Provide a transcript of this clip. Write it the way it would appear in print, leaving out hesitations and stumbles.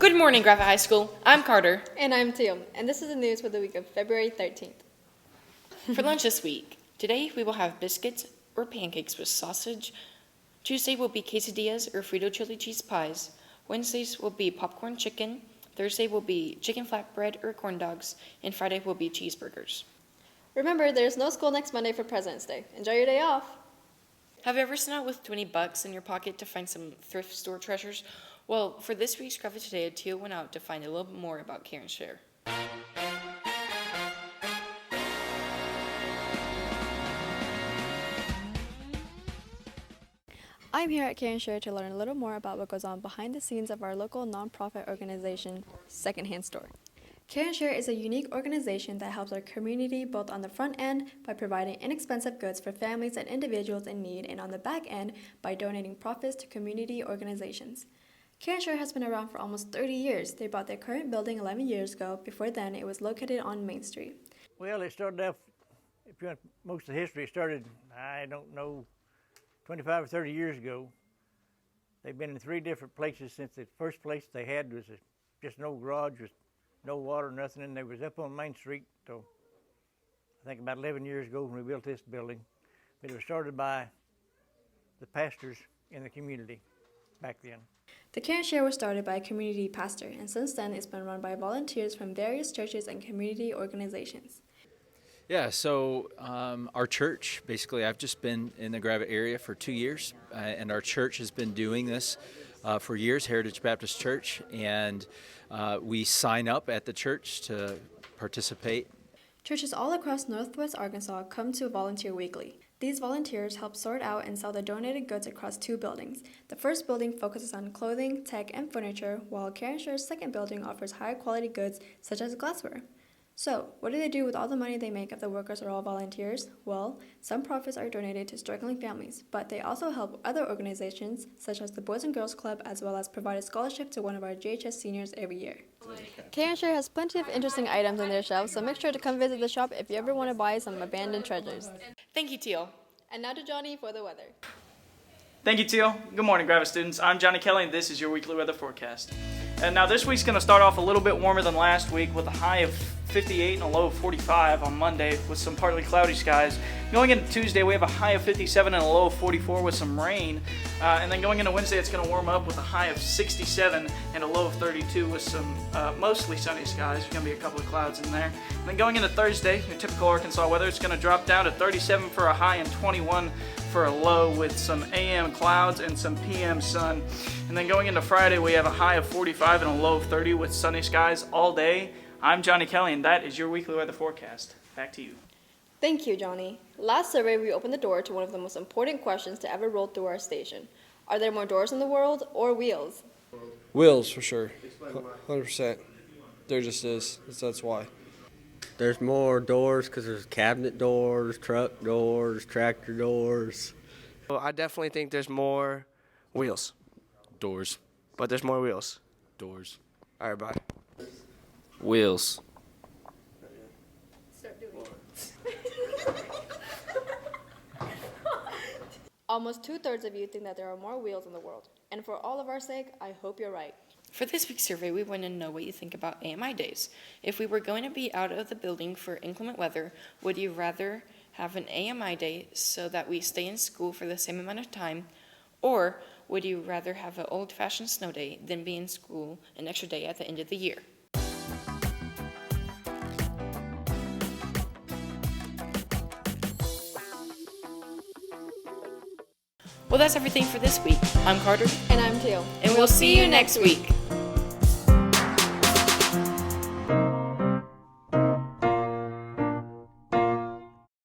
Good morning, Graffit High School. I'm Carter. And I'm Tial, and this is the news for the week of February 13th. For lunch this week, today we will have biscuits or pancakes with sausage. Tuesday will be quesadillas or Frito chili cheese pies. Wednesdays will be popcorn chicken. Thursday will be chicken flatbread or corn dogs. And Friday will be cheeseburgers. Remember, there's no school next Monday for President's Day. Enjoy your day off. Have you ever sent out with $20 in your pocket to find some thrift store treasures? Well, for this week's Graffit Today, Tial went out to find a little bit more about Care and Share. I'm here at Care and Share to learn a little more about what goes on behind the scenes of our local nonprofit organization, Secondhand Store. Care and Share is a unique organization that helps our community both on the front end by providing inexpensive goods for families and individuals in need, and on the back end by donating profits to community organizations. Care and Share has been around for almost 30 years. They bought their current building 11 years ago. Before then, it was located on Main Street. Well, it started off, if you want most of the history, it started, I don't know, 25 or 30 years ago. They've been in 3 different places since the first place they had was just an old garage with no water, nothing, and they was up on Main Street till I think about 11 years ago when we built this building. But it was started by the pastors in the community back then. The Care and Share was started by a community pastor, and since then it's been run by volunteers from various churches and community organizations. Yeah, so our church, basically, I've just been in the Graffit area for 2 years, and our church has been doing this for years, Heritage Baptist Church, and we sign up at the church to participate. Churches all across Northwest Arkansas come to volunteer weekly. These volunteers help sort out and sell the donated goods across 2 buildings. The first building focuses on clothing, tech, and furniture, while Care and Share's second building offers high-quality goods such as glassware. So, what do they do with all the money they make if the workers are all volunteers? Well, some profits are donated to struggling families, but they also help other organizations, such as the Boys and Girls Club, as well as provide a scholarship to one of our GHS seniors every year. Care and Share has plenty of interesting items on their shelves, so make sure to come visit the shop if you ever want to buy some abandoned treasures. Thank you, Tial. And now to Johnny for the weather. Thank you, Tial. Good morning, Graffit students. I'm Johnny Kelly, and this is your weekly weather forecast. And now this week's going to start off a little bit warmer than last week with a high of 58 and a low of 45 on Monday with some partly cloudy skies. Going into Tuesday, we have a high of 57 and a low of 44 with some rain. And then going into Wednesday, it's going to warm up with a high of 67 and a low of 32 with some mostly sunny skies. There's going to be a couple of clouds in there. And then going into Thursday, your typical Arkansas weather, it's going to drop down to 37 for a high and 21 for a low with some AM clouds and some PM sun. And then going into Friday, we have a high of 45 and a low of 30 with sunny skies all day. I'm Johnny Kelly, and that is your weekly weather forecast. Back to you. Thank you, Johnny. Last survey, we opened the door to one of the most important questions to ever roll through our station. Are there more doors in the world or wheels? Wheels, for sure. 100%. There just is. That's why. There's more doors because there's cabinet doors, truck doors, tractor doors. Well, I definitely think there's more wheels. Doors. But there's more wheels. Doors. All right, bye. Wheels. Almost 2/3 of you think that there are more wheels in the world. And for all of our sake, I hope you're right. For this week's survey, we want to know what you think about AMI days. If we were going to be out of the building for inclement weather, would you rather have an AMI day so that we stay in school for the same amount of time, or would you rather have an old-fashioned snow day than be in school an extra day at the end of the year? Well, that's everything for this week. I'm Carter. And I'm Tial. And we'll see you next week.